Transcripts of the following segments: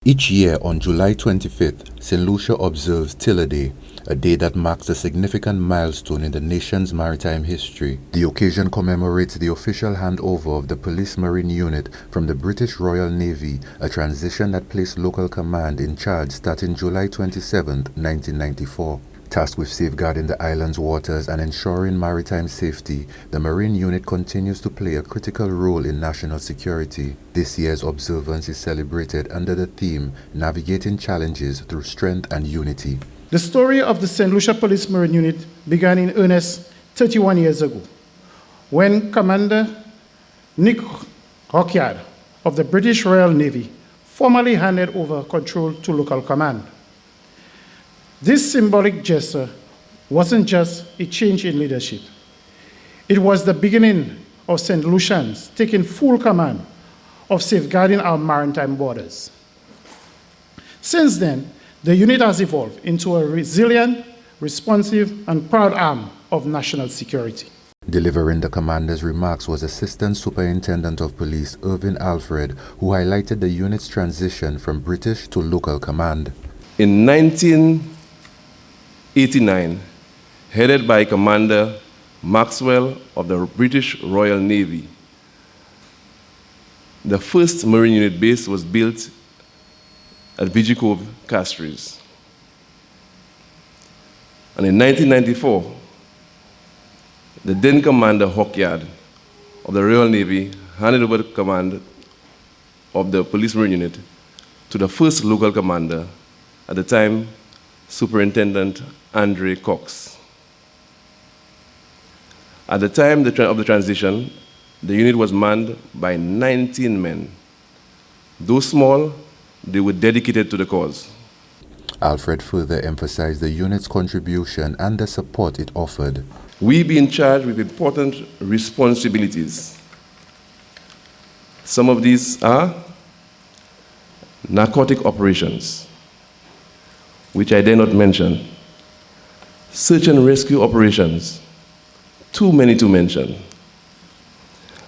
Each year on July 25th, St. Lucia observes Tiller Day, a day that marks a significant milestone in the nation's maritime history. The occasion commemorates the official handover of the Police Marine Unit from the British Royal Navy, a transition that placed local command in charge starting July 27, 1994. Tasked with safeguarding the island's waters and ensuring maritime safety, the Marine Unit continues to play a critical role in national security. This year's observance is celebrated under the theme, Navigating Challenges Through Strength and Unity. The story of the St. Lucia Police Marine Unit began in earnest 31 years ago, when Commander Nick Rockyard of the British Royal Navy formally handed over control to local command. This symbolic gesture wasn't just a change in leadership. It was the beginning of St. Lucians taking full command of safeguarding our maritime borders. Since then, the unit has evolved into a resilient, responsive, and proud arm of national security. Delivering the commander's remarks was Assistant Superintendent of Police Irvin Alfred, who highlighted the unit's transition from British to local command. In 1989, headed by Commander Maxwell of the British Royal Navy, the first Marine Unit base was built at Vigie Castries. And in 1994, the then Commander Rockyard of the Royal Navy handed over the command of the Police Marine Unit to the first local commander, at the time, Superintendent Andre Cox. At the time of the transition, the unit was manned by 19 men. Though small, they were dedicated to the cause. Alfred further emphasized the unit's contribution and the support it offered. We being charged with important responsibilities. Some of these are narcotic operations, which I dare not mention, search and rescue operations, too many to mention,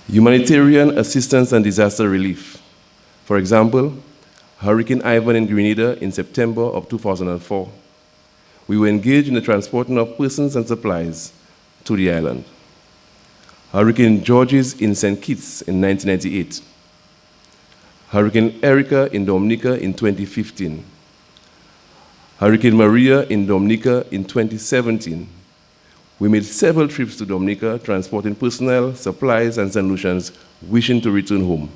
humanitarian assistance and disaster relief. For example, Hurricane Ivan in Grenada in September of 2004. We were engaged in the transporting of persons and supplies to the island. Hurricane Georges in St. Kitts in 1998. Hurricane Erika in Dominica in 2015. Hurricane Maria in Dominica in 2017. We made several trips to Dominica, transporting personnel, supplies, and St. Lucians wishing to return home.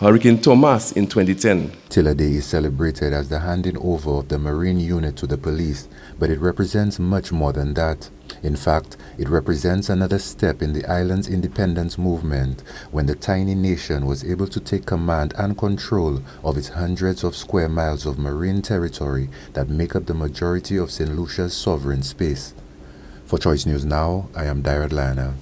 Hurricane Thomas in 2010. Tiller Day is celebrated as the handing over of the Marine Unit to the police, but it represents much more than that. In fact, it represents another step in the island's independence movement, when the tiny nation was able to take command and control of its hundreds of square miles of marine territory that make up the majority of St. Lucia's sovereign space. For Choice News Now, I am Dyrad Lana.